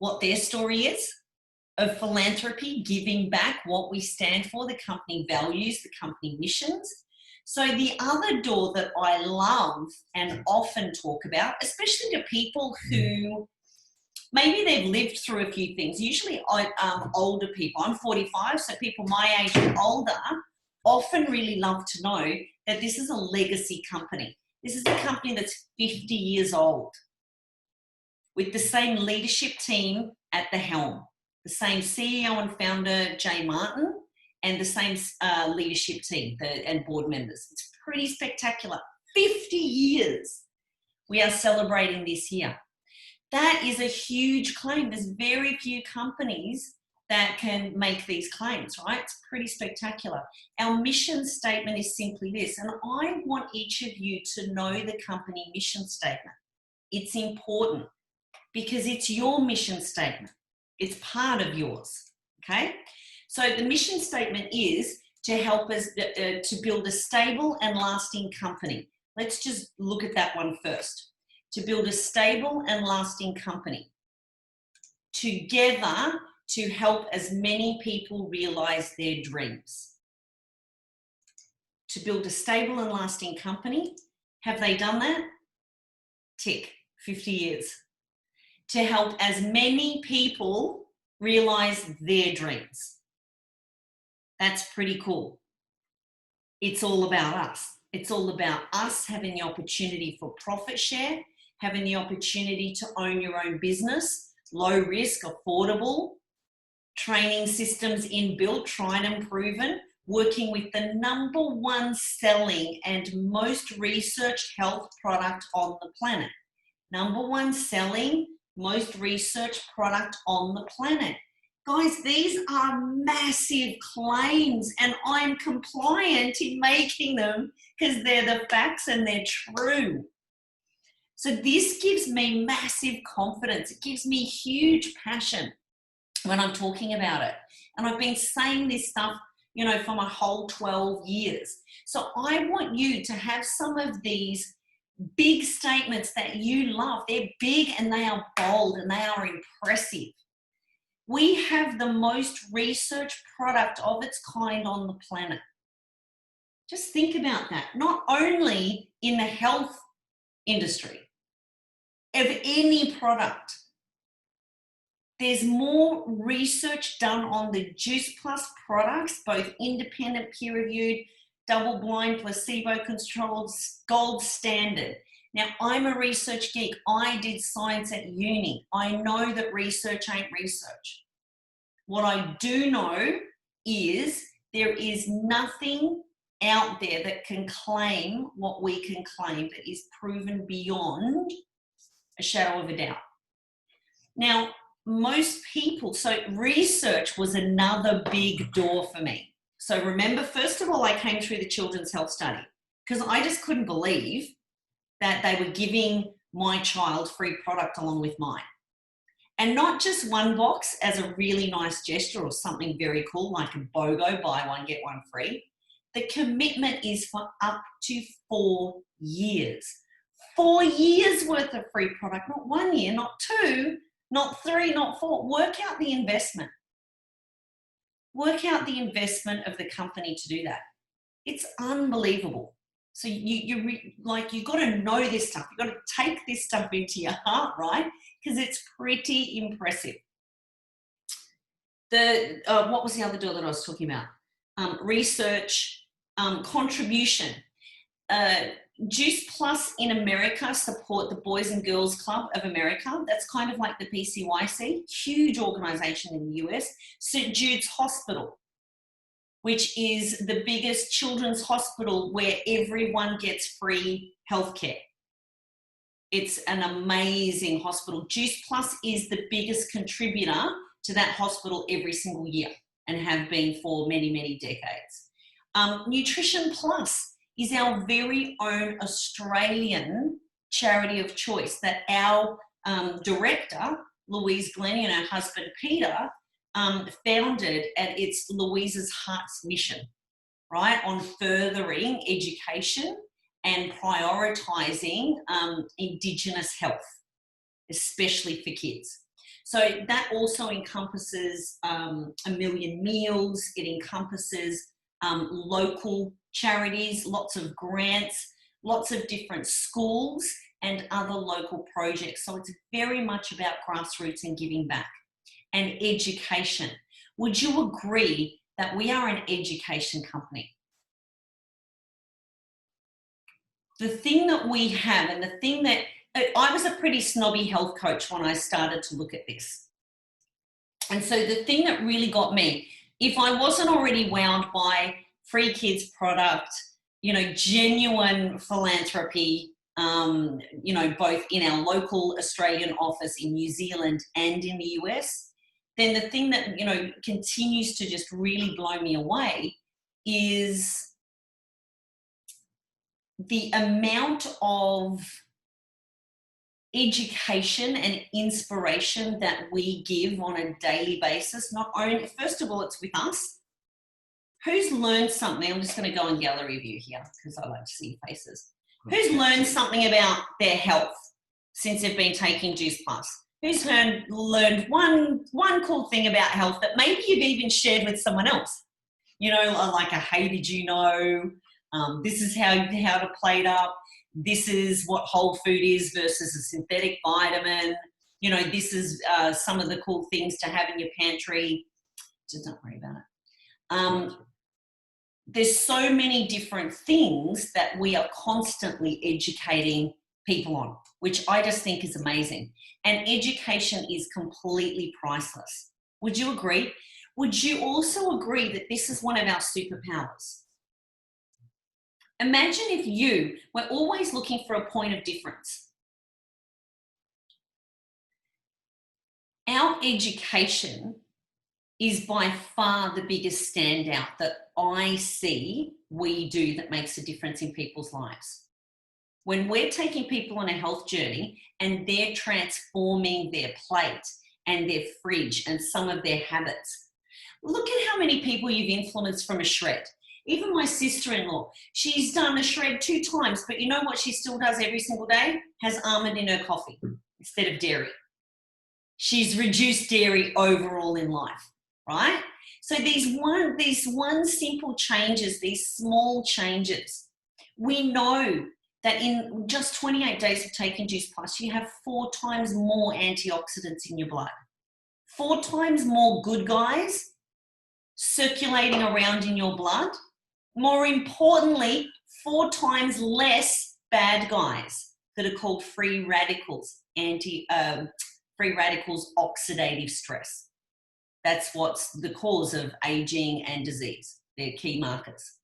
what their story is of philanthropy, giving back, what we stand for, the company values, the company missions. So the other door that I love and often talk about, especially to people who maybe they've lived through a few things, usually older people, I'm 45, so people my age and older often really love to know that this is a legacy company. This is a company that's 50 years old with the same leadership team at the helm, the same CEO and founder, Jay Martin, and the same leadership team and board members. It's pretty spectacular. 50 years we are celebrating this year. That is a huge claim. There's very few companies that can make these claims, right? It's pretty spectacular. Our mission statement is simply this, and I want each of you to know the company mission statement. It's important because it's your mission statement. It's part of yours, okay? So the mission statement is to help us to build a stable and lasting company. Let's just look at that one first. To build a stable and lasting company. Together to help as many people realize their dreams. To build a stable and lasting company. Have they done that? Tick, 50 years. To help as many people realize their dreams. That's pretty cool. It's all about us. It's all about us having the opportunity for profit share, having the opportunity to own your own business, low risk, affordable, training systems inbuilt, tried and proven, working with the #1 selling and most researched health product on the planet. #1 selling, most researched product on the planet. Guys, these are massive claims and I'm compliant in making them because they're the facts and they're true. So this gives me massive confidence. It gives me huge passion when I'm talking about it. And I've been saying this stuff, you know, for my whole 12 years. So I want you to have some of these big statements that you love. They're big and they are bold and they are impressive. We have the most researched product of its kind on the planet. Just think about that. Not only in the health industry, of any product. There's more research done on the Juice Plus products, both independent, peer-reviewed, double-blind, placebo-controlled, gold standard. Now, I'm a research geek. I did science at uni. I know that research ain't research. What I do know is there is nothing out there that can claim what we can claim that is proven beyond a shadow of a doubt. Now, most people, so research was another big door for me. So remember, first of all, I came through the Children's Health Study because I just couldn't believe that they were giving my child free product along with mine. And not just one box as a really nice gesture or something very cool like a BOGO, buy one, get one free. The commitment is for up to 4 years. 4 years worth of free product, not 1 year, not 2, not 3, not 4. Work out the investment. Work out the investment of the company to do that. It's unbelievable. So you've got to know this stuff. You've got to take this stuff into your heart, right? Because it's pretty impressive. What was the other door that I was talking about? Research, contribution. Juice Plus in America support the Boys and Girls Club of America. That's kind of like the PCYC, huge organization in the US. St. Jude's Hospital, which is the biggest children's hospital where everyone gets free healthcare. It's an amazing hospital. Juice Plus is the biggest contributor to that hospital every single year and have been for many, many decades. Nutrition Plus is our very own Australian charity of choice that our director, Louise Glennie, and her husband, Peter, founded, and it's Louise's heart's mission, right, on furthering education and prioritising Indigenous health, especially for kids. So that also encompasses a million meals. It encompasses local charities, lots of grants, lots of different schools and other local projects. So it's very much about grassroots and giving back and education. Would you agree that we are an education company? The thing that we have, and the thing that I was a pretty snobby health coach when I started to look at this. And so the thing that really got me, if I wasn't already wowed by free kids product, genuine philanthropy, both in our local Australian office in New Zealand and in the US, then the thing that, continues to just really blow me away is the amount of education and inspiration that we give on a daily basis. Not only, first of all, it's with us. Who's learned something? I'm just going to go on gallery view here because I like to see faces. Who's learned something about their health since they've been taking Juice Plus? Who's learned one cool thing about health that maybe you've even shared with someone else? Like a hey, did you know? This is how to plate up. This is what whole food is versus a synthetic vitamin. This is some of the cool things to have in your pantry. Just don't worry about it. There's so many different things that we are constantly educating people on, which I just think is amazing. And education is completely priceless. Would you agree? Would you also agree that this is one of our superpowers? Imagine if we're always looking for a point of difference. Our education is by far the biggest standout that I see we do that makes a difference in people's lives. When we're taking people on a health journey and they're transforming their plate and their fridge and some of their habits, look at how many people you've influenced from a shred. Even my sister-in-law, she's done a shred 2 times, but you know what she still does every single day? Has almond in her coffee instead of dairy. She's reduced dairy overall in life, right? So these one simple changes, these small changes, we know that in just 28 days of taking Juice Plus, you have 4 times more antioxidants in your blood, 4 times more good guys circulating around in your blood. More importantly, 4 times less bad guys that are called free radicals, free radicals oxidative stress. That's what's the cause of aging and disease. They're key markers.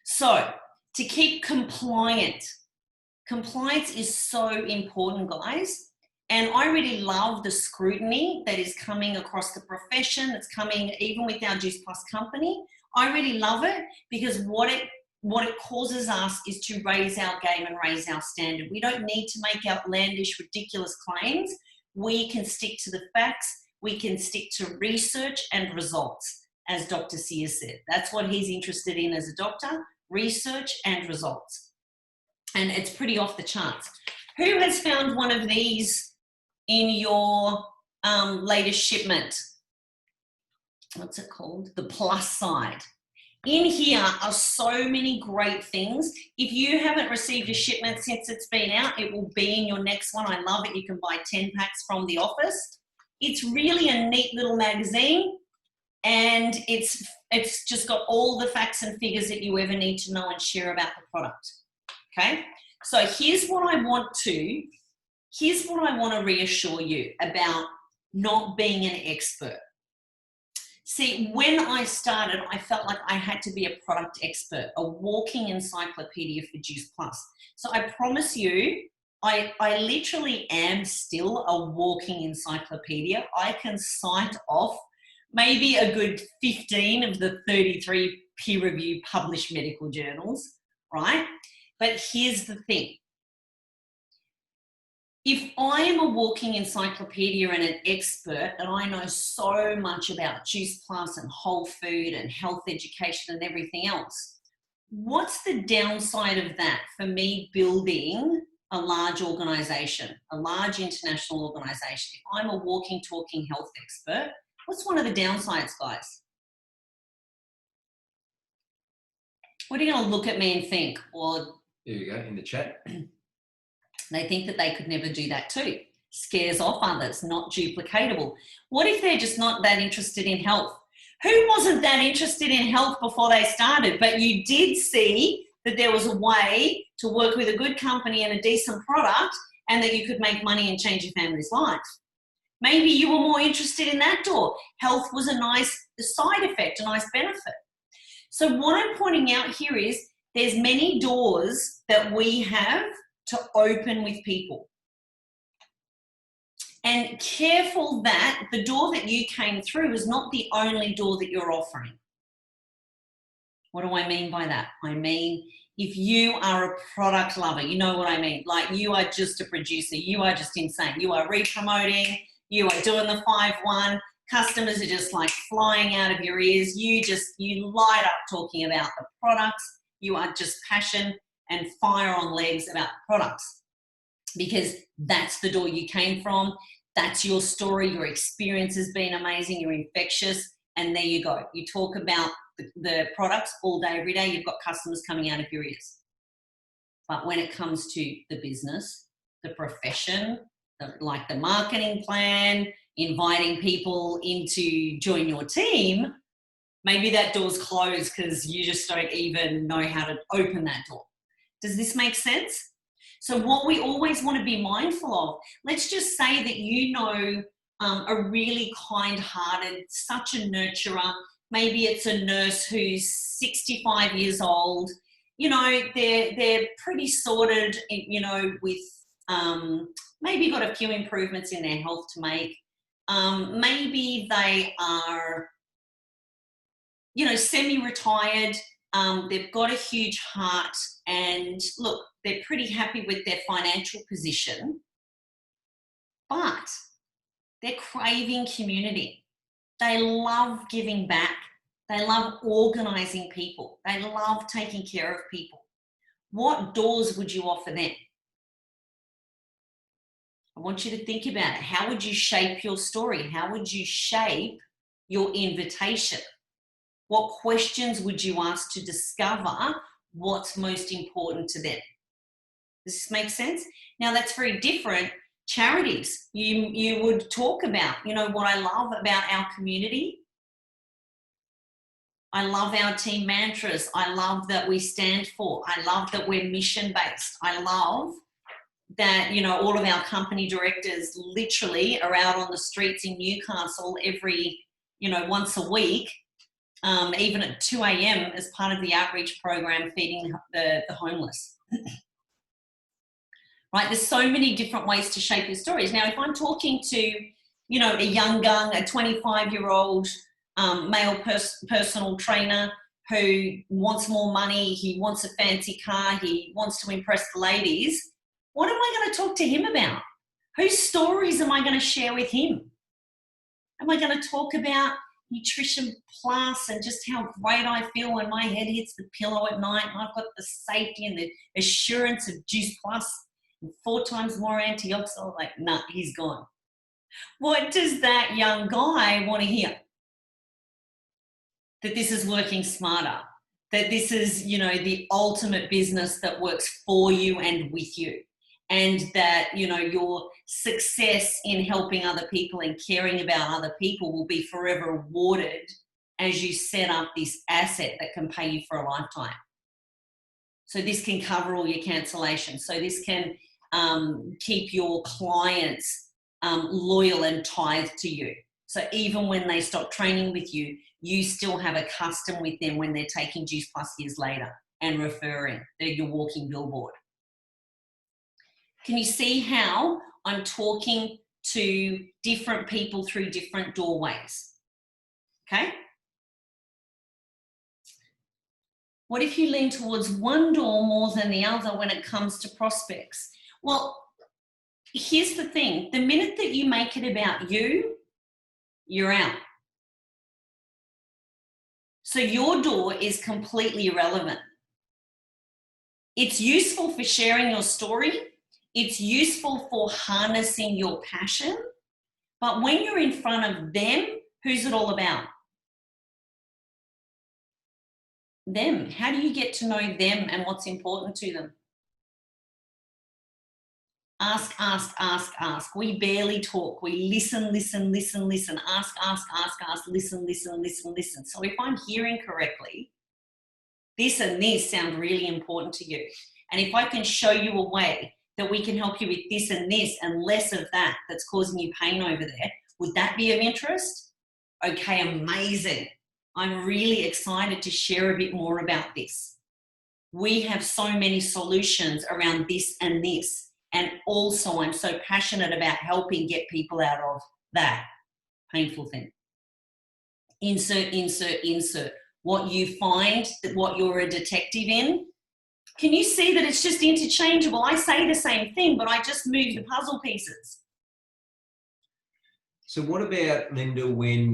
So to keep compliance is so important, guys. And I really love the scrutiny that is coming across the profession. It's coming even with our Juice Plus company. I really love it because what it causes us is to raise our game and raise our standard. We don't need to make outlandish, ridiculous claims. We can stick to the facts. We can stick to research and results, as Dr. Sears said. That's what he's interested in as a doctor, research and results. And it's pretty off the charts. Who has found one of these in your latest shipment? What's it called? The plus side. In here are so many great things. If you haven't received a shipment since it's been out, it will be in your next one. I love it. You can buy 10 packs from the office. It's really a neat little magazine, and it's just got all the facts and figures that you ever need to know and share about the product. Okay? So here's what I want to reassure you about not being an expert. See, when I started, I felt like I had to be a product expert, a walking encyclopedia for Juice Plus. So I promise you, I literally am still a walking encyclopedia. I can cite off maybe a good 15 of the 33 peer-reviewed published medical journals, right? But here's the thing. If I am a walking encyclopedia and an expert, and I know so much about Juice Plus and whole food and health education and everything else, what's the downside of that for me building a large organization, a large international organization, if I'm a walking, talking health expert, what's one of the downsides, guys? What are you going to look at me and think? Well, there you go, in the chat. They think that they could never do that too. Scares off others, not duplicatable. What if they're just not that interested in health? Who wasn't that interested in health before they started, but you did see that there was a way to work with a good company and a decent product and that you could make money and change your family's life? Maybe you were more interested in that door. Health was a nice side effect, a nice benefit. So what I'm pointing out here is there's many doors that we have to open with people. And careful that the door that you came through is not the only door that you're offering. What do I mean by that? I mean, if you are a product lover, you know what I mean. Like you are just a producer. You are just insane. You are re-promoting. You are doing the 5-1. Customers are just like flying out of your ears. You light up talking about the products. You are just passion and fire on legs about the products because that's the door you came from. That's your story. Your experience has been amazing. You're infectious. And there you go. You talk about the products all day, every day. You've got customers coming out of your ears. But when it comes to the business, the profession, like the marketing plan, inviting people in to join your team, maybe that door's closed because you just don't even know how to open that door. Does this make sense? So what we always want to be mindful of, let's just say that you know a really kind-hearted, such a nurturer. Maybe it's a nurse who's 65 years old. You know, they're pretty sorted, you know, with maybe got a few improvements in their health to make. Maybe they are, you know, semi-retired. They've got a huge heart and look, they're pretty happy with their financial position, but they're craving community. They love giving back. They love organizing people. They love taking care of people. What doors would you offer them? I want you to think about it. How would you shape your story? How would you shape your invitation? What questions would you ask to discover what's most important to them? Does this make sense? Now that's very different. Charities, you would talk about, you know, what I love about our community. I love our team mantras. I love that we stand for. I love that we're mission-based. I love that, you know, all of our company directors literally are out on the streets in Newcastle every, you know, once a week, even at 2 a.m. as part of the outreach program feeding the homeless. Right? There's so many different ways to shape your stories. Now, if I'm talking to, you know, a young gun, a 25-year-old male personal trainer who wants more money, he wants a fancy car, he wants to impress the ladies, what am I going to talk to him about? Whose stories am I going to share with him? Am I going to talk about Nutrition Plus and just how great I feel when my head hits the pillow at night and I've got the safety and the assurance of Juice Plus and 4 times more antioxidant? Like, nah, he's gone. What does that young guy want to hear? That this is working smarter, that this is, you know, the ultimate business that works for you and with you, and that, you know, your success in helping other people and caring about other people will be forever rewarded as you set up this asset that can pay you for a lifetime. So this can cover all your cancellations. So this can keep your clients loyal and tied to you. So even when they stop training with you, you still have a custom with them when they're taking Juice Plus years later and referring. They're your walking billboard. Can you see how I'm talking to different people through different doorways? Okay? What if you lean towards one door more than the other when it comes to prospects? Well, here's the thing. The minute that you make it about you, you're out. So your door is completely irrelevant. It's useful for sharing your story. It's useful for harnessing your passion, but when you're in front of them, who's it all about? Them. How do you get to know them and what's important to them? Ask, ask, ask, ask. We barely talk. We listen, listen, listen, listen. Ask, ask, ask, ask, listen, listen, listen, listen. So if I'm hearing correctly, this and this sound really important to you. And if I can show you a way that we can help you with this and this and less of that that's causing you pain over there, would that be of interest? Okay, amazing. I'm really excited to share a bit more about this. We have so many solutions around this and this. And also I'm so passionate about helping get people out of that painful thing. Insert, insert, insert. What you find, what you're a detective in. Can you see that it's just interchangeable? I say the same thing, but I just move the puzzle pieces. So what about, Linda, when,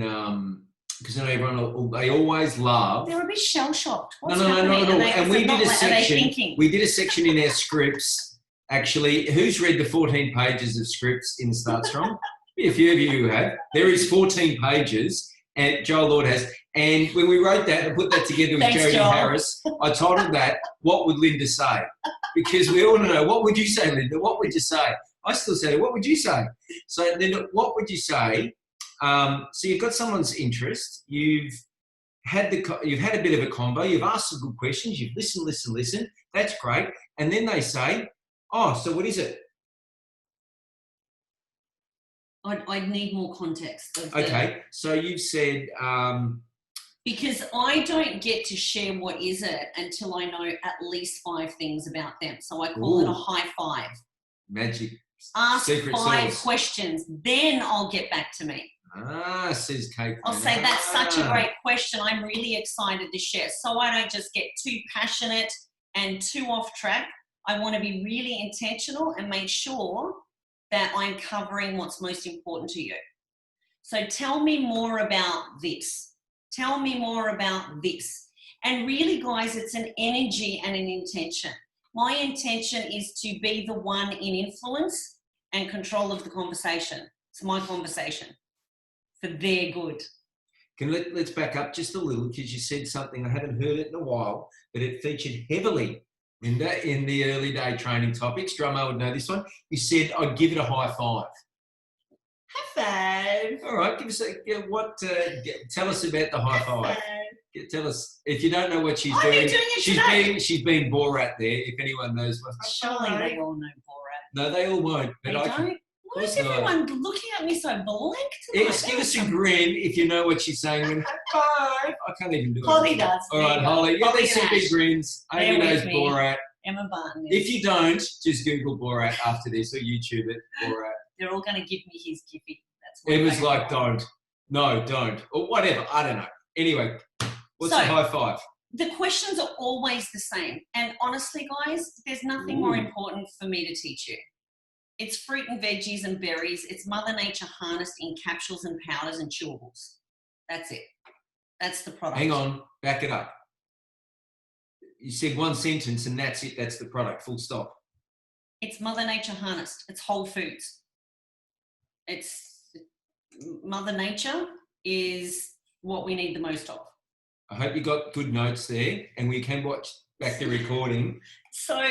because I know everyone, they always love... They're a bit shell-shocked. No. And we did a section in our scripts, actually. Who's read the 14 pages of scripts in Start Strong? A few of you have. There is 14 pages, and Joel Lord has. And when we wrote that and put that together with Jodie Harris, I titled that, What Would Linda Say? Because we all know, what would you say, Linda? What would you say? I still say, what would you say? So, Linda, what would you say? So you've got someone's interest. You've had a bit of a convo. You've asked some good questions. You've listened. That's great. And then they say, oh, so what is it? I'd need more context. Okay, so you've said... because I don't get to share what is it until I know at least 5 things about them. So I call it a high 5. Magic. Ask secret 5 sauce. Questions, then I'll get back to me. Says Kate. I'll say, that's such a great question. I'm really excited to share. So I don't just get too passionate and too off track. I want to be really intentional and make sure that I'm covering what's most important to you. So tell me more about this. Tell me more about this. And really, guys, it's an energy and an intention. My intention is to be the one in influence and control of the conversation. It's my conversation for their good. Let's back up just a little, because you said something, I haven't heard it in a while, but it featured heavily, Linda, in the early day training topics. Drummo would know this one. You said, I'd give it a high 5. High 5. All right, give us tell us about the high 5. Tell us, if you don't know what she's doing. She's been Borat there, if anyone knows what. Surely they all know Borat. No, they all won't. But they don't? Why is everyone looking at me so blank tonight? Give us a grin if you know what she's saying. 5. I can't even do it. Holly does. All right, Holly. Yeah, there's some big grins. Amy knows Borat. Emma Barton. If you don't, just Google Borat after this or YouTube it, Borat. They're all going to give me his Giphy. It was like, don't. No, don't. Or whatever. I don't know. Anyway, what's the high 5? The questions are always the same. And honestly, guys, there's nothing more important for me to teach you. It's fruit and veggies and berries. It's Mother Nature harnessed in capsules and powders and chewables. That's it. That's the product. Hang on. Back it up. You said one sentence and that's it. That's the product. Full stop. It's Mother Nature harnessed. It's whole foods. Mother Nature is what we need the most of. I hope you got good notes there and we can watch back the recording. So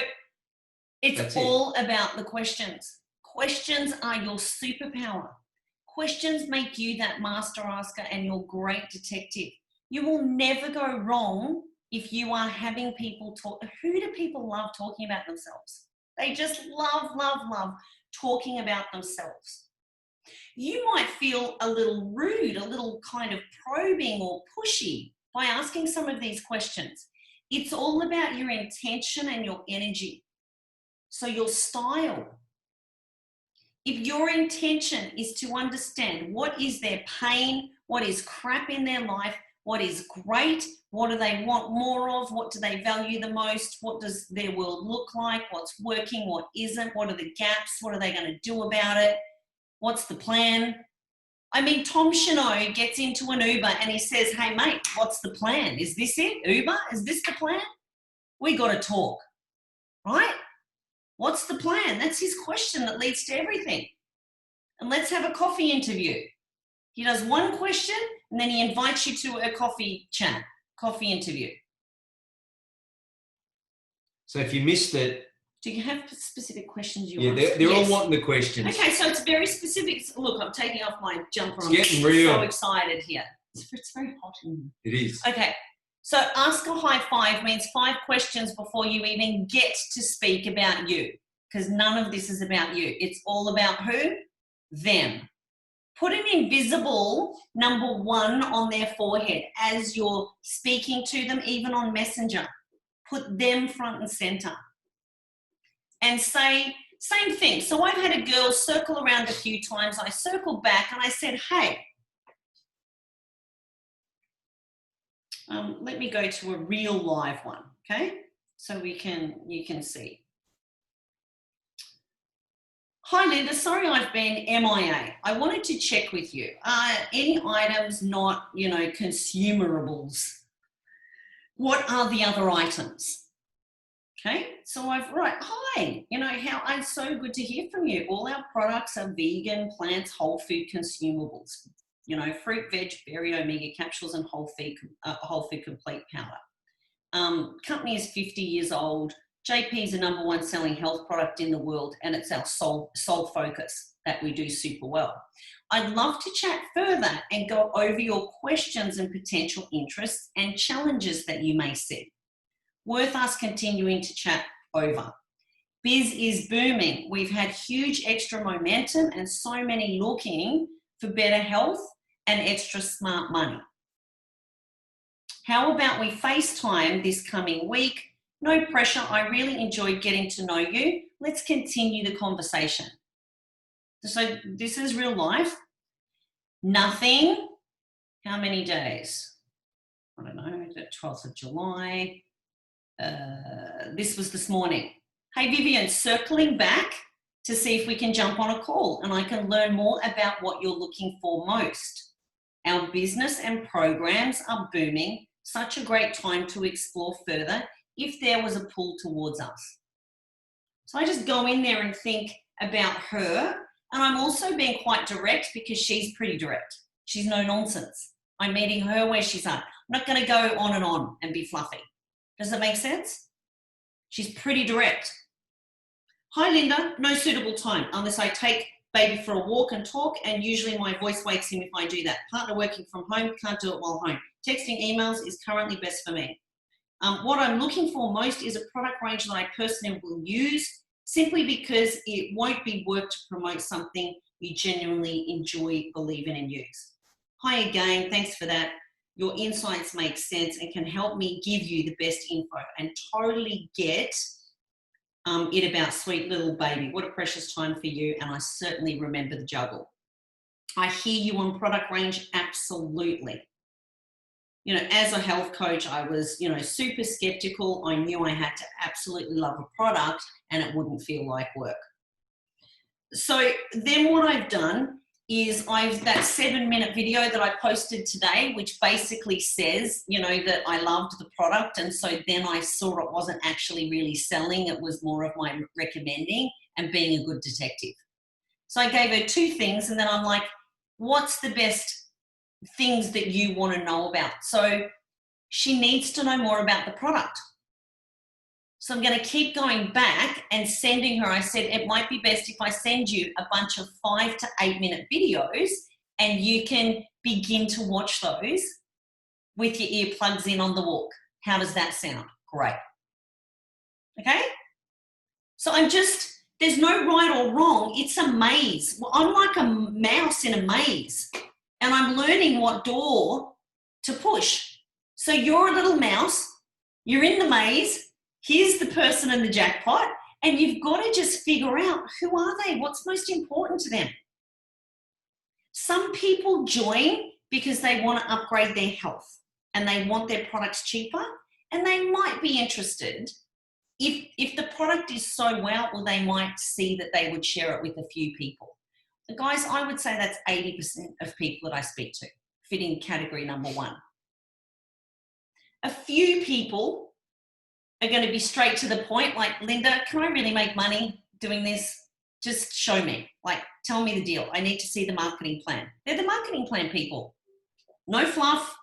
it's all about the questions. Questions are your superpower. Questions make you that master asker and your great detective. You will never go wrong if you are having people talk. Who do people love talking about themselves? They just love talking about themselves. You might feel a little rude, a little kind of probing or pushy by asking some of these questions. It's all about your intention and your energy. So your style. If your intention is to understand what is their pain, what is crap in their life, what is great, what do they want more of, what do they value the most, what does their world look like, what's working, what isn't, what are the gaps, what are they going to do about it, what's the plan? I mean, Tom Cheneau gets into an Uber and he says, hey mate, what's the plan? Is this it? Uber? Is this the plan? We got to talk, right? What's the plan? That's his question that leads to everything. And let's have a coffee interview. He does one question and then he invites you to a coffee chat, coffee interview. So if you missed it. Do you have specific questions you ask? Yeah, they're all wanting the questions. Okay, so it's very specific. Look, I'm taking off my jumper. It's getting real. I'm so excited here. It's very hot in here. It is. Okay, so ask a high five means 5 questions before you even get to speak about you, because none of this is about you. It's all about who? Them. Put an invisible number 1 on their forehead as you're speaking to them, even on Messenger. Put them front and center. And say, same thing. So I've had a girl circle around a few times. I circled back and I said, hey, let me go to a real live one, okay? So you can see. Hi, Linda. Sorry I've been MIA. I wanted to check with you. Any items not, consumerables? What are the other items? Okay, so hi, how it's so good to hear from you. All our products are vegan, plants, whole food consumables. Fruit, veg, berry, omega capsules, and whole food complete powder. Company is 50 years old. JP is the number 1 selling health product in the world, and it's our sole focus that we do super well. I'd love to chat further and go over your questions and potential interests and challenges that you may see. Worth us continuing to chat over. Biz is booming. We've had huge extra momentum and so many looking for better health and extra smart money. How about we FaceTime this coming week? No pressure. I really enjoyed getting to know you. Let's continue the conversation. So this is real life. Nothing. How many days? I don't know, the 12th of July. This was this morning. Hey, Vivian, circling back to see if we can jump on a call and I can learn more about what you're looking for most. Our business and programs are booming. Such a great time to explore further if there was a pull towards us. So I just go in there and think about her, and I'm also being quite direct because she's pretty direct. She's no nonsense. I'm meeting her where she's at. I'm not going to go on and be fluffy. Does that make sense? She's pretty direct. Hi, Linda. No suitable time unless I take baby for a walk and talk, and usually my voice wakes him if I do that. Partner working from home, can't do it while home. Texting emails is currently best for me. What I'm looking for most is a product range that I personally will use simply because it won't be work to promote something you genuinely enjoy, believe in, and use. Hi again. Thanks for that. Your insights make sense and can help me give you the best info and totally get it about sweet little baby. What a precious time for you, and I certainly remember the juggle. I hear you on product range, absolutely. As a health coach, I was, super skeptical. I knew I had to absolutely love a product and it wouldn't feel like work. So then what I've done is that 7-minute video that I posted today, which basically says, that I loved the product. And so then I saw it wasn't actually really selling. It was more of my recommending and being a good detective. So I gave her 2 things and then I'm like, what's the best things that you want to know about? So she needs to know more about the product. So I'm going to keep going back and sending her. I said, it might be best if I send you a bunch of 5 to 8 minute videos and you can begin to watch those with your earplugs in on the walk. How does that sound? Great. Okay? So there's no right or wrong. It's a maze. I'm like a mouse in a maze and I'm learning what door to push. So you're a little mouse, you're in the maze, here's the person in the jackpot, and you've got to just figure out who are they, what's most important to them. Some people join because they want to upgrade their health and they want their products cheaper, and they might be interested. If the product is so well, they might see that they would share it with a few people. So guys, I would say that's 80% of people that I speak to fit in category number 1. A few people are going to be straight to the point, like, Linda, can I really make money doing this? Just show me. Like, tell me the deal. I need to see the marketing plan. They're the marketing plan people. No fluff.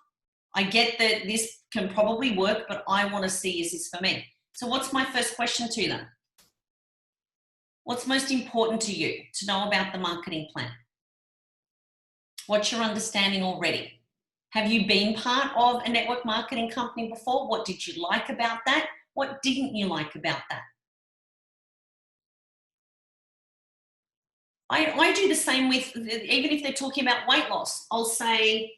I get that this can probably work, but I want to see, is this for me? So what's my first question to them? What's most important to you to know about the marketing plan? What's your understanding already? Have you been part of a network marketing company before? What did you like about that? What didn't you like about that? I do the same with, even if they're talking about weight loss, I'll say,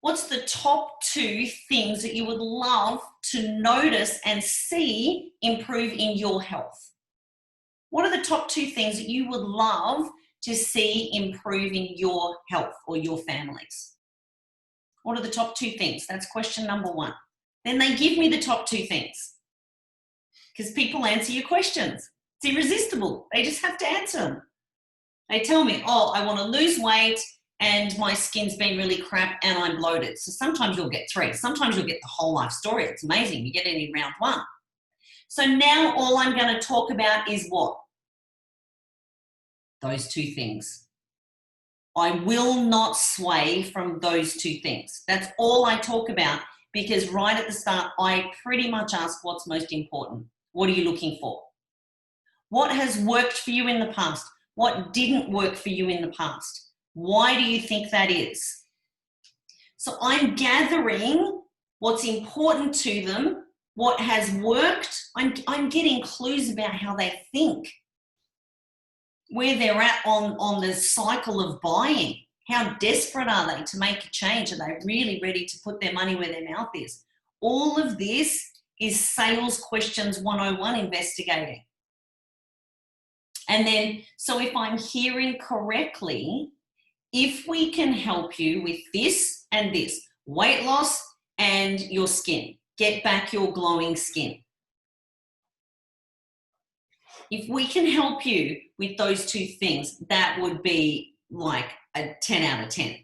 what's the top 2 things that you would love to notice and see improve in your health? What are the top 2 things that you would love to see improve in your health or your families? What are the top 2 things? That's question number 1. Then they give me the top 2 things, because people answer your questions. It's irresistible. They just have to answer them. They tell me, oh, I want to lose weight and my skin's been really crap and I'm bloated. So sometimes you'll get 3. Sometimes you'll get the whole life story. It's amazing. You get it in round 1. So now all I'm going to talk about is what? Those 2 things. I will not sway from those 2 things. That's all I talk about, because right at the start, I pretty much ask what's most important. What are you looking for? What has worked for you in the past? What didn't work for you in the past? Why do you think that is? So I'm gathering what's important to them, what has worked. I'm getting clues about how they think, where they're at on the cycle of buying. How desperate are they to make a change? Are they really ready to put their money where their mouth is? All of this is sales questions 101 investigating. And then, so if I'm hearing correctly, if we can help you with this and this, weight loss and your skin, get back your glowing skin. If we can help you with those 2 things, that would be like a 10 out of 10.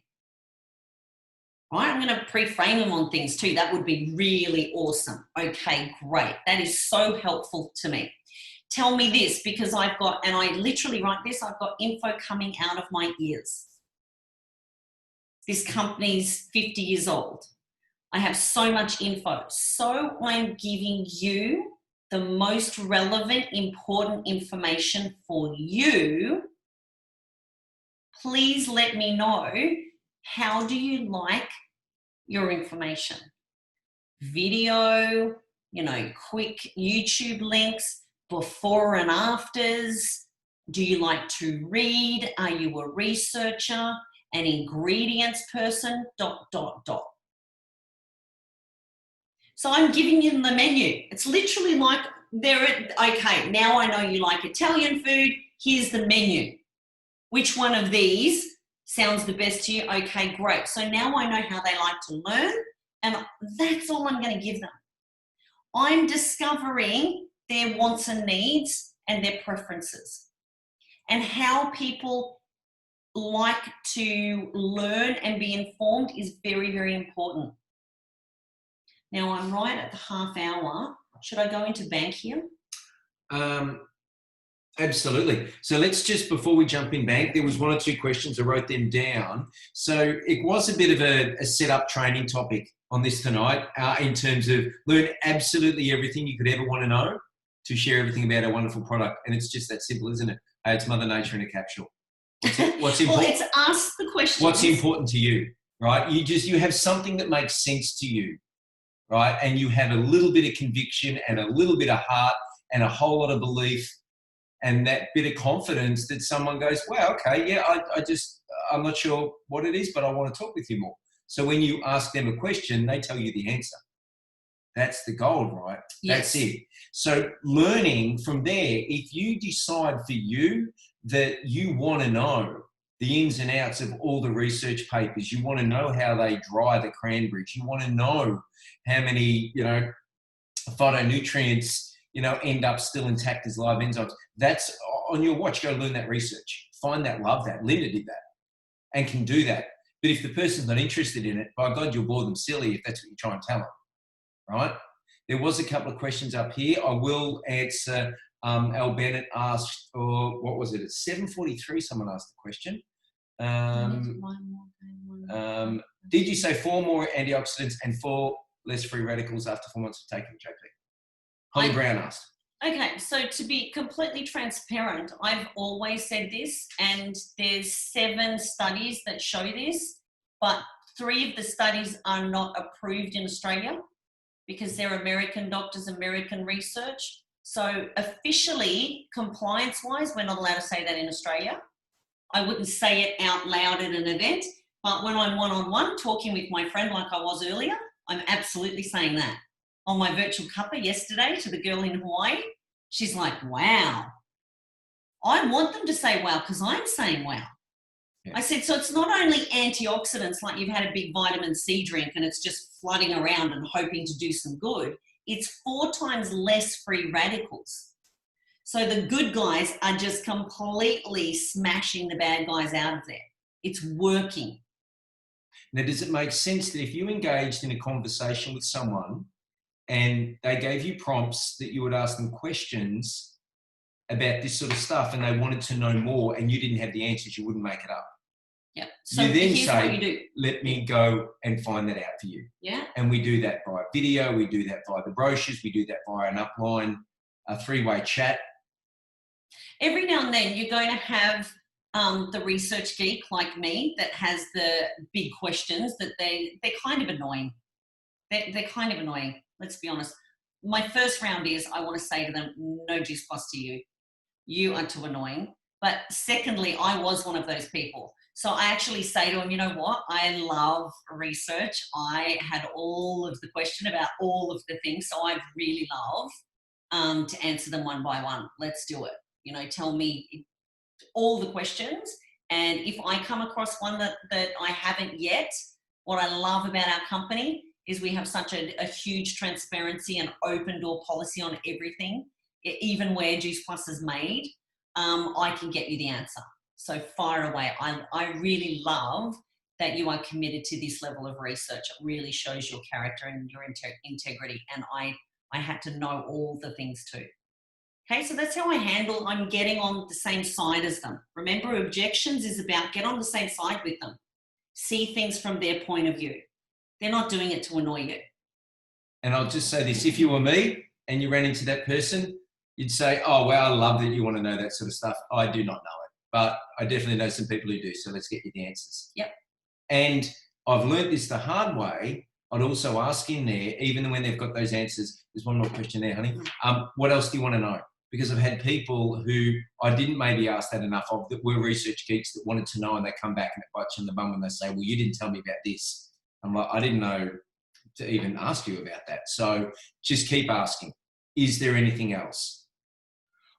Right? I'm going to pre-frame them on things too. That would be really awesome. Okay, great. That is so helpful to me. Tell me this, because I've got, and I literally write this, I've got info coming out of my ears. This company's 50 years old. I have so much info. So I'm giving you the most relevant, important information for you. Please let me know, how do you like your information? Video, quick YouTube links, before and afters. Do you like to read? Are you a researcher, an ingredients person, ... So I'm giving you the menu. It's literally like, okay, now I know you like Italian food. Here's the menu. Which one of these sounds the best to you? Okay, great. So now I know how they like to learn, and that's all I'm going to give them. I'm discovering their wants and needs and their preferences, and how people like to learn and be informed is very, very important. Now I'm right at the half hour. Should I go into bank here? Absolutely. So let's just, before we jump in bank, there was 1 or 2 questions. I wrote them down. So it was a bit of a set-up training topic on this tonight, in terms of learn absolutely everything you could ever want to know to share everything about our wonderful product. And it's just that simple, isn't it? It's Mother Nature in a capsule. What's important? Well, it's ask the question. What's important to you, right? You have something that makes sense to you, right? And you have a little bit of conviction and a little bit of heart and a whole lot of belief and that bit of confidence that someone goes, wow, okay, yeah, I'm not sure what it is, but I want to talk with you more. So when you ask them a question, they tell you the answer. That's the gold, right? Yes. That's it. So learning from there, if you decide for you that you want to know the ins and outs of all the research papers, you want to know how they dry the cranberries, you want to know how many, phytonutrients, end up still intact as live enzymes, that's on your watch. Go learn that research. Find that, love that. Linda did that and can do that. But if the person's not interested in it, by God, you'll bore them silly if that's what you try and tell them, right? There was a couple of questions up here. I will answer. Al Bennett asked, or what was it? At 7:43, someone asked the question. Did you say 4 more antioxidants and 4 less free radicals after 4 months of taking JP? Holly Brown asked. Okay, so to be completely transparent, I've always said this, and there's 7 studies that show this, but 3 of the studies are not approved in Australia because they're American doctors, American research. So officially, compliance-wise, we're not allowed to say that in Australia. I wouldn't say it out loud at an event, but when I'm one-on-one talking with my friend like I was earlier, I'm absolutely saying that. On my virtual cuppa yesterday to the girl in Hawaii, she's like, wow. I want them to say wow because I'm saying wow. Yeah. I said, so it's not only antioxidants like you've had a big vitamin C drink and it's just flooding around and hoping to do some good. It's 4 times less free radicals. So the good guys are just completely smashing the bad guys out of there. It's working. Now, does it make sense that if you engaged in a conversation with someone and they gave you prompts that you would ask them questions about this sort of stuff and they wanted to know more and you didn't have the answers, you wouldn't make it up? Yeah. So you then here's say, what you do. Let me go and find that out for you. Yeah. And we do that via video, we do that via the brochures, we do that via an upline, a 3-way chat. Every now and then you're going to have the research geek like me that has the big questions that they're kind of annoying. They're kind of annoying, let's be honest. My first round is I want to say to them, no juice plus to you. You are too annoying. But secondly, I was one of those people. So I actually say to them, you know what? I love research. I had all of the question about all of the things. So I really love to answer them one by one. Let's do it. You know, tell me all the questions. And if I come across one that I haven't yet, what I love about our company is we have such a huge transparency and open door policy on everything. Even where Juice Plus is made, I can get you the answer. So far away. I really love that you are committed to this level of research. It really shows your character and your integrity. And I had to know all the things too. Okay, so that's how I handle, I'm getting on the same side as them. Remember, objections is about get on the same side with them. See things from their point of view. They're not doing it to annoy you. And I'll just say this, if you were me and you ran into that person, you'd say, oh, well, I love that you want to know that sort of stuff. I do not know it, but I definitely know some people who do, so let's get you the answers. Yep. And I've learned this the hard way. I'd also ask in there, even when they've got those answers, there's one more question there, honey. What else do you want to know? Because I've had people who I didn't maybe ask that enough of that were research geeks that wanted to know, and they come back and it bites you in the bum when they say, well, you didn't tell me about this. I'm like, I didn't know to even ask you about that. So just keep asking. Is there anything else?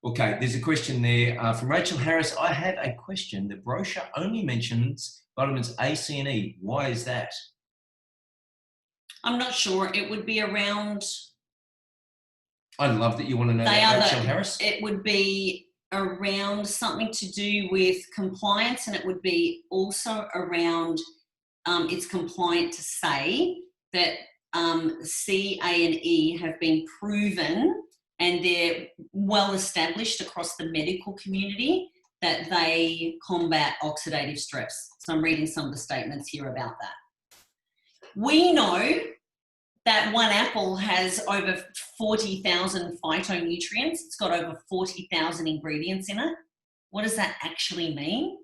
Okay, there's a question there from Rachel Harris. I have a question. The brochure only mentions vitamins A, C, and E. Why is that? I'm not sure. It would be around... I love that you want to know that, Rachel Harris. It would be around something to do with compliance, and it would be also around it's compliant to say that C, A, and E have been proven and they're well established across the medical community that they combat oxidative stress. So I'm reading some of the statements here about that. We know that one apple has over 40,000 phytonutrients. It's got over 40,000 ingredients in it. What does that actually mean?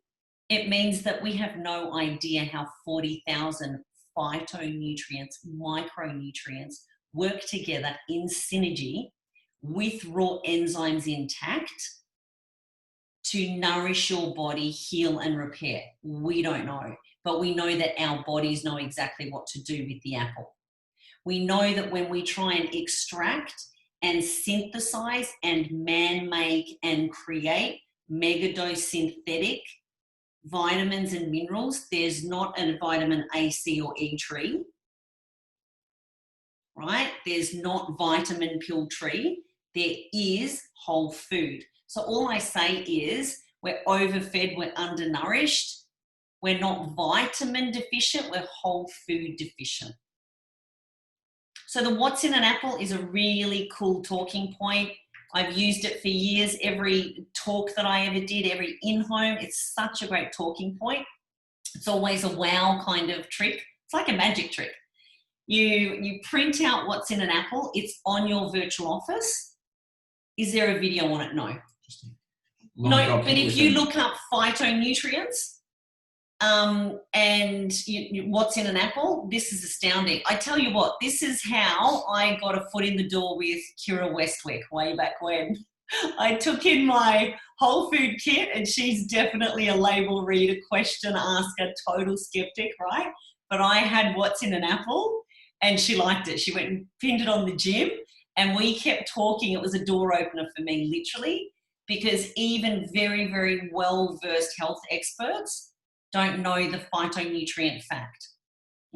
It means that we have no idea how 40,000 phytonutrients, micronutrients, work together in synergy with raw enzymes intact to nourish your body, heal and repair. We don't know, but we know that our bodies know exactly what to do with the apple. We know that when we try and extract and synthesize and man-make and create megadose synthetic vitamins and minerals, there's not a vitamin A, C, or E tree, right? There's not vitamin pill tree. There is whole food. So all I say is we're overfed, we're undernourished, we're not vitamin deficient, we're whole food deficient. So the what's in an apple is a really cool talking point. I've used it for years. Every talk that I ever did, every in-home, it's such a great talking point. It's always a wow kind of trick. It's like a magic trick. You print out what's in an apple. It's on your virtual office. Is there a video on it? No. No, but if you look up phytonutrients, and what's in an apple, this is astounding. I tell you what, this is how I got a foot in the door with Kira Westwick way back when. I took in my whole food kit, and she's definitely a label reader, question asker, total skeptic, right? But I had what's in an apple, and she liked it. She went and pinned it on the gym, and we kept talking. It was a door opener for me, literally, because even very, very well-versed health experts don't know the phytonutrient fact,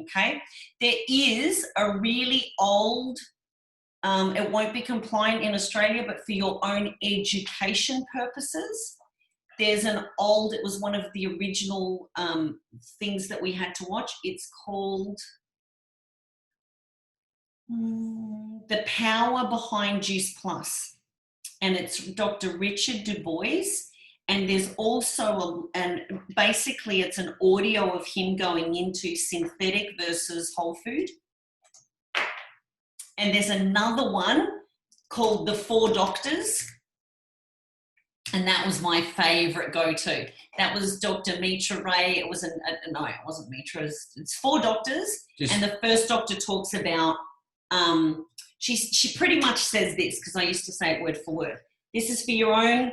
okay? There is a really old, it won't be compliant in Australia, but for your own education purposes, there's an old, it was one of the original things that we had to watch. It's called The Power Behind Juice Plus, and it's Dr. Richard Du Bois. And there's also, basically it's an audio of him going into synthetic versus whole food. And there's another one called The Four Doctors. And that was my favorite go-to. That was Dr. Mitra Ray. It was no, it wasn't Mitra. It's Four Doctors. And the first doctor talks about, she pretty much says this, because I used to say it word for word. This is for your own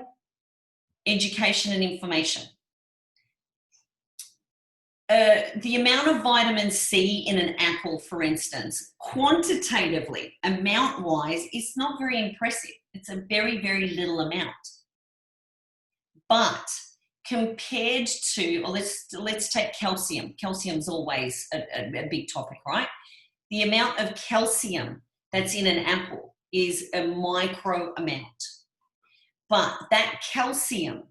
education and information. The amount of vitamin C in an apple, for instance, quantitatively, amount-wise, is not very impressive. It's a very, very little amount. But compared to, let's take calcium. Calcium's always a big topic, right? The amount of calcium that's in an apple is a micro amount. But that calcium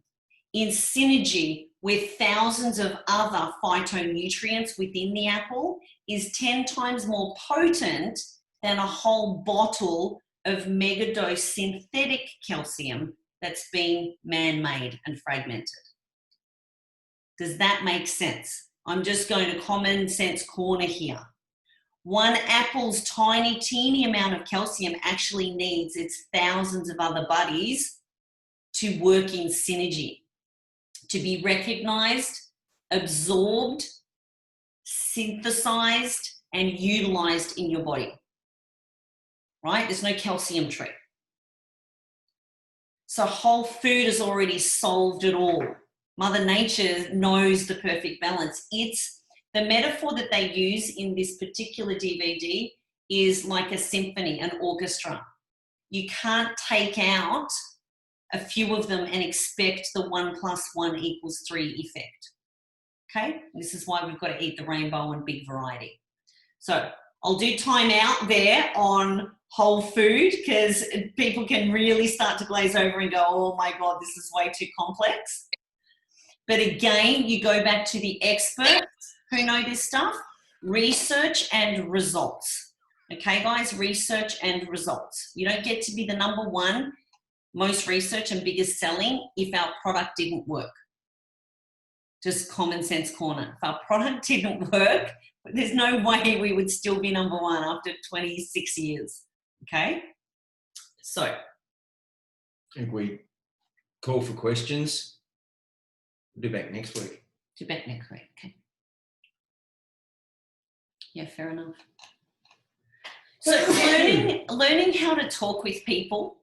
in synergy with thousands of other phytonutrients within the apple is 10 times more potent than a whole bottle of megadose synthetic calcium that's been man-made and fragmented. Does that make sense? I'm just going to common sense corner here. One apple's tiny, teeny amount of calcium actually needs its thousands of other buddies to work in synergy, to be recognized, absorbed, synthesized, and utilized in your body, right? There's no calcium tree. So whole food has already solved it all. Mother Nature knows the perfect balance. It's the metaphor that they use in this particular DVD is like a symphony, an orchestra. You can't take out a few of them and expect the 1 + 1 = 3 effect. Okay, this is why we've got to eat the rainbow and big variety. So I'll do time out there on whole food, because people can really start to glaze over and go, oh my God, this is way too complex. But again, you go back to the experts who know this stuff, research and results. Okay, guys, research and results. You don't get to be the #1 most research and biggest selling if our product didn't work. Just common sense corner. If our product didn't work, there's no way we would still be #1 after 26 years. Okay? So. I think we call for questions. We'll do back next week. Do back next week. Okay. Yeah, fair enough. So learning how to talk with people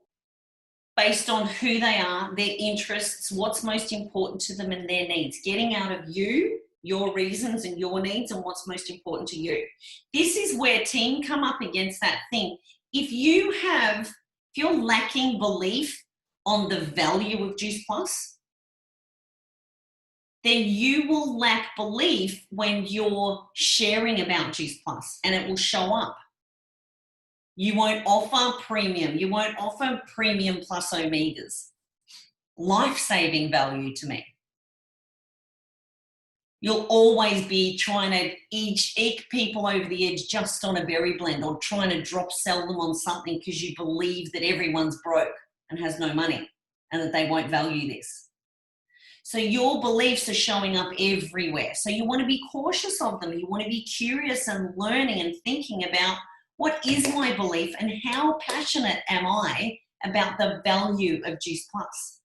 based on who they are, their interests, what's most important to them and their needs. Getting out of you, your reasons and your needs and what's most important to you. This is where team come up against that thing. If you're lacking belief on the value of Juice Plus, then you will lack belief when you're sharing about Juice Plus, and it will show up. You won't offer premium. You won't offer premium plus omegas. Life-saving value to me. You'll always be trying to eke people over the edge just on a berry blend, or trying to drop sell them on something because you believe that everyone's broke and has no money and that they won't value this. So your beliefs are showing up everywhere. So you want to be cautious of them. You want to be curious and learning and thinking about, what is my belief and how passionate am I about the value of Juice Plus?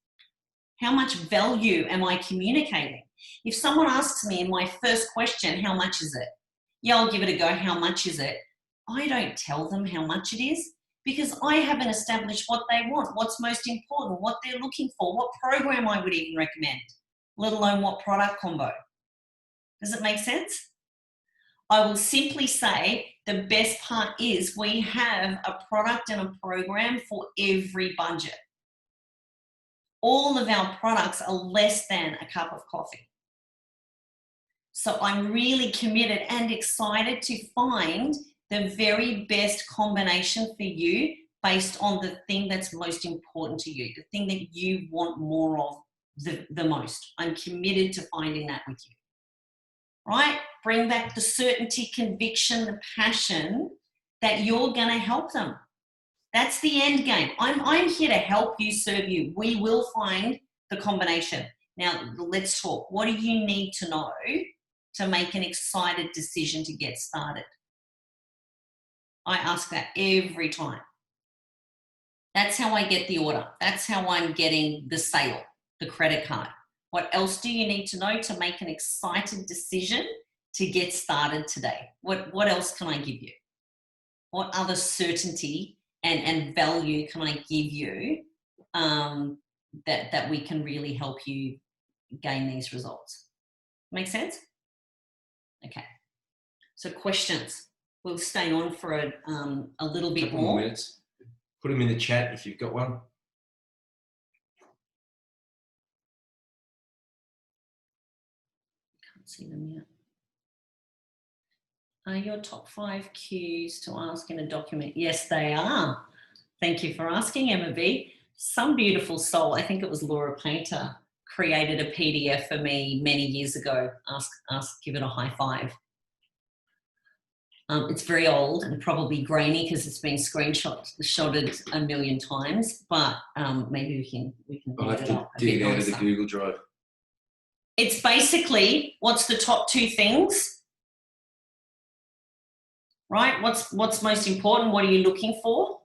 How much value am I communicating? If someone asks me in my first question, how much is it? Yeah, I'll give it a go. How much is it? I don't tell them how much it is, because I haven't established what they want, what's most important, what they're looking for, what program I would even recommend, let alone what product combo. Does it make sense? I will simply say the best part is we have a product and a program for every budget. All of our products are less than a cup of coffee. So I'm really committed and excited to find the very best combination for you based on the thing that's most important to you, the thing that you want more of the most. I'm committed to finding that with you. Right? Bring back the certainty, conviction, the passion that you're going to help them. That's the end game. I'm here to help you, serve you. We will find the combination. Now, let's talk. What do you need to know to make an excited decision to get started? I ask that every time. That's how I get the order. That's how I'm getting the sale, the credit card. What else do you need to know to make an excited decision to get started today? What else can I give you? What other certainty and value can I give you that we can really help you gain these results? Make sense? Okay. So questions. We'll stay on for a little bit Couple more. Minutes. Put them in the chat if you've got one. See them yet. Are your top 5 cues to ask in a document? Yes, they are. Thank you for asking, Emma B. Some beautiful soul, I think it was Laura Painter, created a PDF for me many years ago. Give it a high five. It's very old and probably grainy because it's been screenshotted a million times, but maybe we can I'll have to dig it out of the Google Drive. It's basically, what's the top 2 things, right? What's most important? What are you looking for?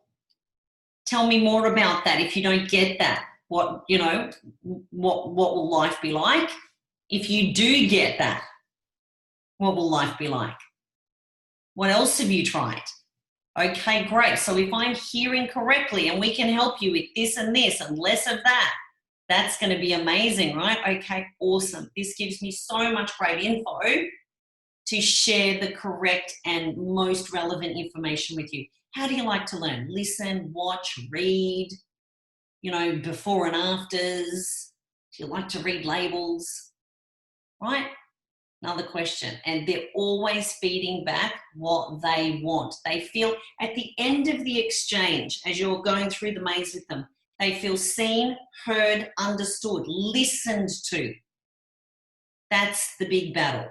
Tell me more about that. If you don't get that, what will life be like? If you do get that, what will life be like? What else have you tried? Okay, great. So if I'm hearing correctly and we can help you with this and less of that, that's going to be amazing, right? Okay, awesome. This gives me so much great info to share the correct and most relevant information with you. How do you like to learn? Listen, watch, read, before and afters. Do you like to read labels? Right? Another question. And they're always feeding back what they want. They feel at the end of the exchange, as you're going through the maze with them, they feel seen, heard, understood, listened to. That's the big battle.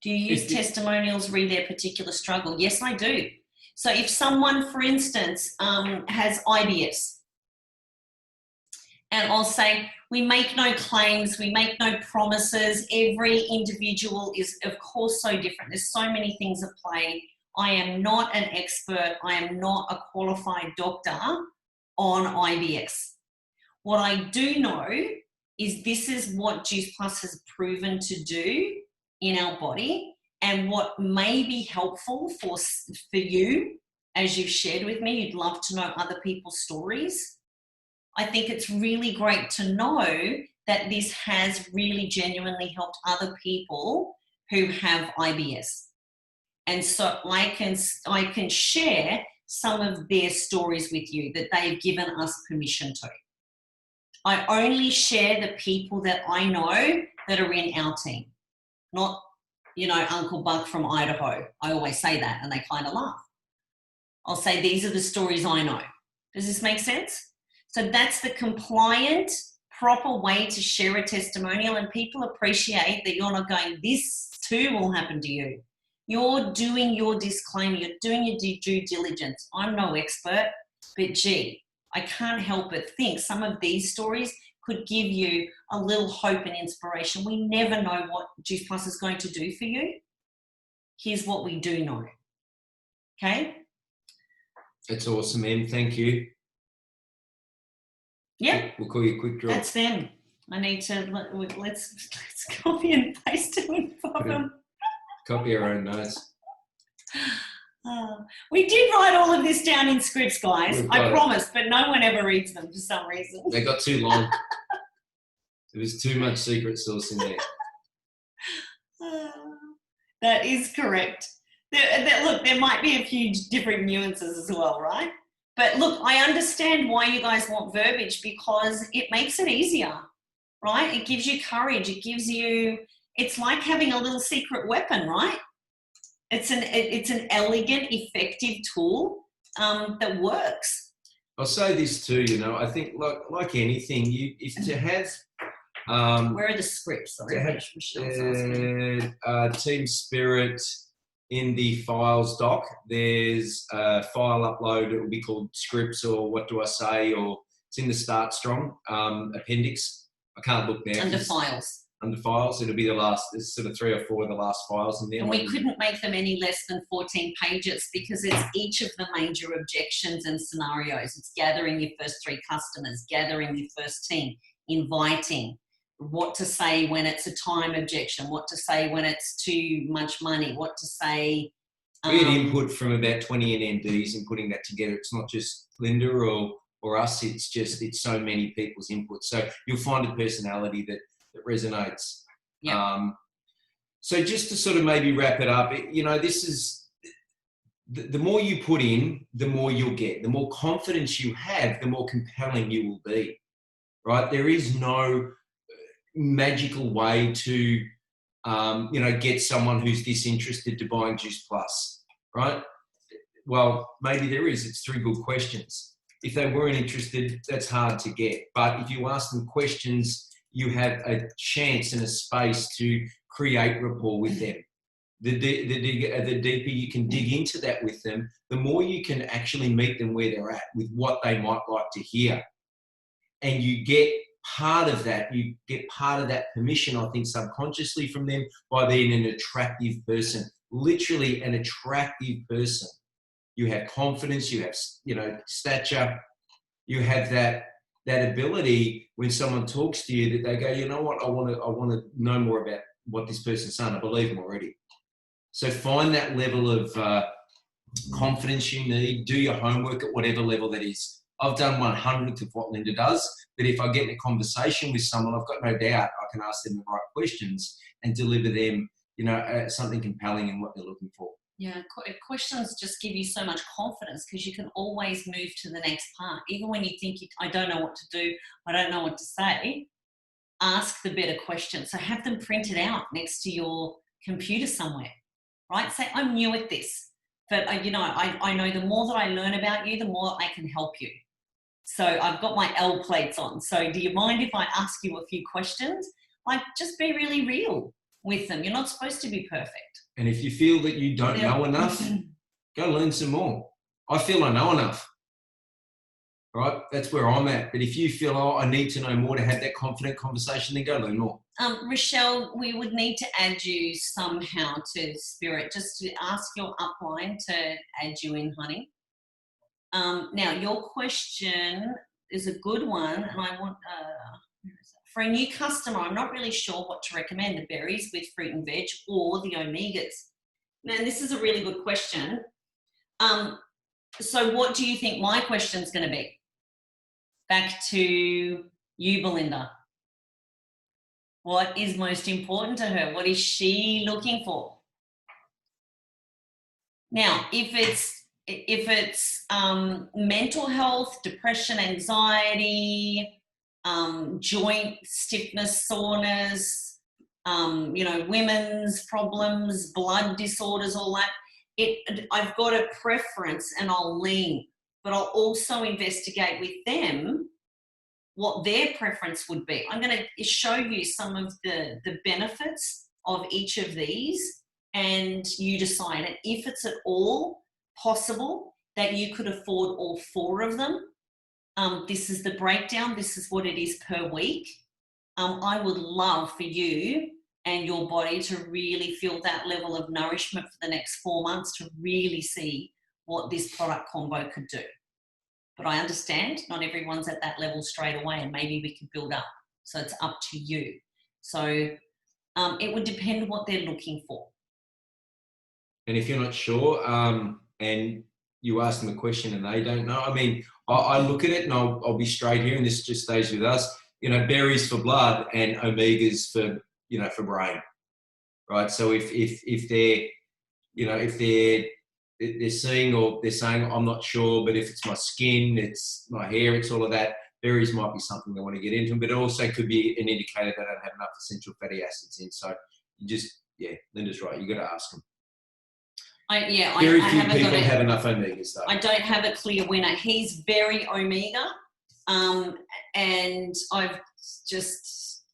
Do you use testimonials, read their particular struggle? Yes, I do. So if someone, for instance, has IBS, and I'll say, we make no claims, we make no promises. Every individual is, of course, so different. There's so many things at play. I am not an expert. I am not a qualified doctor on IBS. What I do know is this is what Juice Plus has proven to do in our body, and what may be helpful for you, as you've shared with me. You'd love to know other people's stories. I think it's really great to know that this has really genuinely helped other people who have IBS. And so I can share some of their stories with you that they've given us permission to. I only share the people that I know that are in our team, not, Uncle Buck from Idaho. I always say that and they kind of laugh. I'll say, these are the stories I know. Does this make sense? So that's the compliant proper way to share a testimonial, and people appreciate that you're not going, this too will happen to you. You're doing your disclaimer, you're doing your due diligence. I'm no expert, but gee, I can't help but think some of these stories could give you a little hope and inspiration. We never know what Juice Plus is going to do for you. Here's what we do know. Okay? That's awesome, Em. Thank you. Yep. We'll call you Quick Draw. That's them. I need to, let's copy and paste it for them. Copy our own notes. We did write all of this down in scripts, guys. I promise, but no one ever reads them for some reason. They got too long. There was too much secret sauce in there. That is correct. Look, there might be a few different nuances as well, right? But look, I understand why you guys want verbiage, because it makes it easier, right? It gives you courage. It gives you, it's like having a little secret weapon, right? It's an elegant, effective tool that works. I'll say this too, I think like anything, if to have... where are the scripts? Sorry, team spirit in the files doc, there's a file upload. It will be called scripts, or what do I say, or it's in the Start Strong appendix. I can't look there. Under files. Under files, it'll be the last, there's sort of 3 or 4 of the last files in there. And we couldn't make them any less than 14 pages, because it's each of the major objections and scenarios. It's gathering your first 3 customers, gathering your first team, inviting, what to say when it's a time objection, what to say when it's too much money, what to say. We had input from about 20 NMDs and putting that together. It's not just Linda or us, it's so many people's input. So you'll find a personality that resonates. Yep. So just to sort of maybe wrap it up, this is, the more you put in, the more you'll get. The more confidence you have, the more compelling you will be, right? There is no magical way to, get someone who's disinterested to buying Juice Plus, right? Well, maybe there is. It's 3 good questions. If they weren't interested, that's hard to get. But if you ask them questions, you have a chance and a space to create rapport with them. The deeper you can dig into that with them, the more you can actually meet them where they're at with what they might like to hear. And you get part of that permission, I think, subconsciously from them by being an attractive person, literally an attractive person. You have confidence, you have, stature, you have that ability when someone talks to you that they go, you know what, I want to know more about what this person's saying. I believe them already. So find that level of confidence you need. Do your homework at whatever level that is. I've done 100th of what Linda does, but if I get in a conversation with someone, I've got no doubt I can ask them the right questions and deliver them, something compelling in what they're looking for. Yeah, questions just give you so much confidence, because you can always move to the next part. Even when you think, I don't know what to do, I don't know what to say, ask the better question. So have them printed out next to your computer somewhere, right? Say, I'm new at this, but I know the more that I learn about you, the more I can help you. So I've got my L plates on. So do you mind if I ask you a few questions? Like, just be really real with them. You're not supposed to be perfect. And if you feel that you don't know enough, go learn some more. I feel I know enough, right? That's where I'm at. But if you feel, I need to know more to have that confident conversation, then go learn more. Rochelle, we would need to add you somehow to Spirit, just to ask your upline to add you in, honey. Now, your question is a good one, and I want... for a new customer, I'm not really sure what to recommend, the berries with fruit and veg or the omegas. Now, this is a really good question. So what do you think my question's going to be? Back to you, Belinda. What is most important to her? What is she looking for? Now, if it's mental health, depression, anxiety, joint stiffness, soreness, women's problems, blood disorders, all that, I've got a preference and I'll lean, but I'll also investigate with them what their preference would be. I'm going to show you some of the benefits of each of these, and you decide. And if it's at all possible that you could afford all 4 of them, this is the breakdown. This is what it is per week. I would love for you and your body to really feel that level of nourishment for the next 4 months, to really see what this product combo could do. But I understand not everyone's at that level straight away, and maybe we could build up. So it's up to you. So it would depend what they're looking for. And if you're not sure, and you ask them a question and they don't know, I mean, I look at it, and I'll be straight here, and this just stays with us. You know, berries for blood and omegas for, you know, for brain, right? So if they're, you know, if they're seeing, or they're saying, I'm not sure, but if it's my skin, it's my hair, it's all of that, berries might be something they want to get into, but it also could be an indicator they don't have enough essential fatty acids in. So you just, Linda's right, you got to ask them. Very few people have enough omegas though. I don't have a clear winner. He's very omega, and I've just,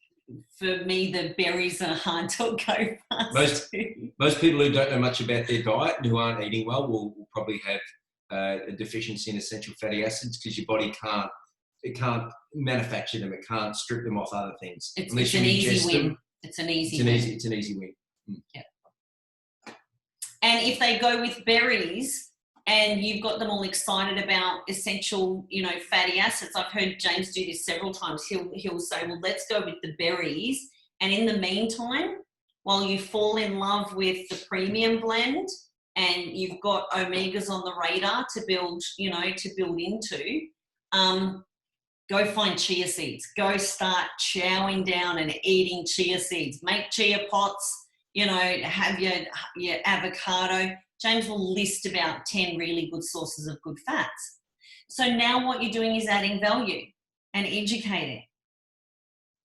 for me, the berries are hard to go past. Most people who don't know much about their diet and who aren't eating well will probably have a deficiency in essential fatty acids, because your body can't manufacture them. It can't strip them off other things. It's an easy win. It's an easy win. Yeah. And if they go with berries and you've got them all excited about essential, you know, fatty acids, I've heard James do this several times. He'll say, well, let's go with the berries. And in the meantime, while you fall in love with the premium blend and you've got omegas on the radar to build, you know, to build into, go find chia seeds. Go start chowing down and eating chia seeds. Make chia pots. You know, have your avocado. James will list about 10 really good sources of good fats. So now what you're doing is adding value and educating.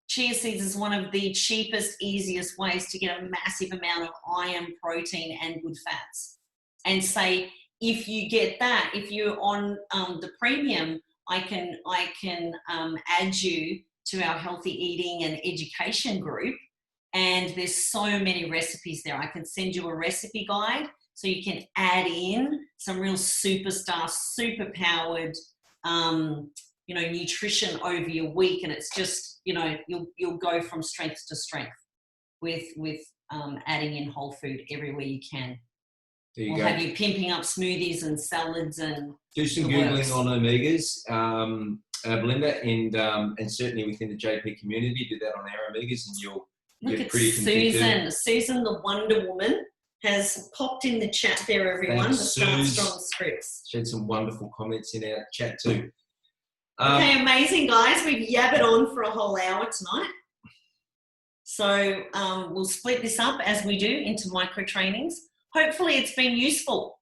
Chia seeds is one of the cheapest, easiest ways to get a massive amount of iron, protein, and good fats. And say, if you get that, if you're on the premium, I can add you to our healthy eating and education group. And there's so many recipes there. I can send you a recipe guide so you can add in some real superstar, super powered, you know, nutrition over your week. And it's just, you know, you'll go from strength to strength with adding in whole food everywhere you can. We'll have you pimping up smoothies and salads and do some Googling on omegas, Belinda, and certainly within the JP community, do that on our omegas, and you'll look at Susan. Susan, the Wonder Woman, has popped in the chat there, everyone. Thanks, the Start Strong Scripts. She had some wonderful comments in our chat too. Okay, amazing, guys. We've yabbered on for a whole hour tonight. So we'll split this up as we do into micro trainings. Hopefully it's been useful.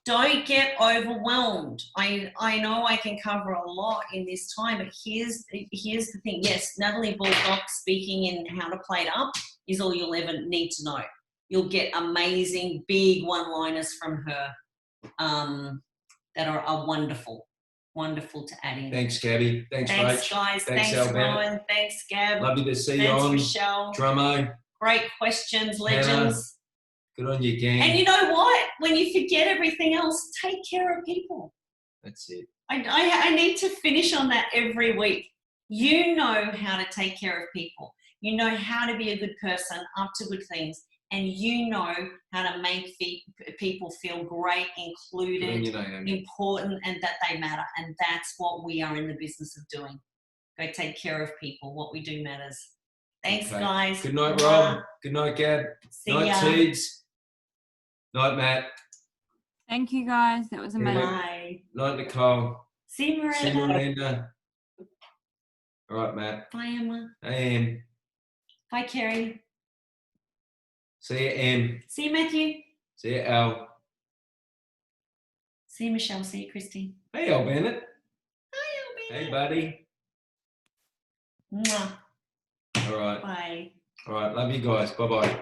Don't get overwhelmed. I know I can cover a lot in this time, but here's the thing. Yes, Natalie Baldock speaking in How to Plate Up is all you'll ever need to know. You'll get amazing big one-liners from her that are wonderful to add in. Thanks, Gabby. Thanks, guys. Thanks, Rowan. Thanks, Gab. Love you to see you on. Thanks, Michelle. Drummo. Great questions, legends. Good on you, gang. And you know what? When you forget everything else, take care of people. That's it. I need to finish on that every week. You know how to take care of people. You know how to be a good person, up to good things. And you know how to make people feel great, included, important, and that they matter. And that's what we are in the business of doing. Go take care of people. What we do matters. Thanks, guys. Good night, Rob. Good night, Gab. Night, Seeds. Night, Matt. Thank you, guys. That was amazing. Bye. Night, Nicole. See you, Miranda. All right, Matt. Bye, Emma. Hey, Em. Bye, Kerry. See you, Em. See you, Matthew. See you, Al. See you, Michelle. See you, Christy. Hey, Al Bennett. Hi, Al Bennett. Hey, buddy. Mwah. All right. Bye. All right. Love you guys. Bye-bye.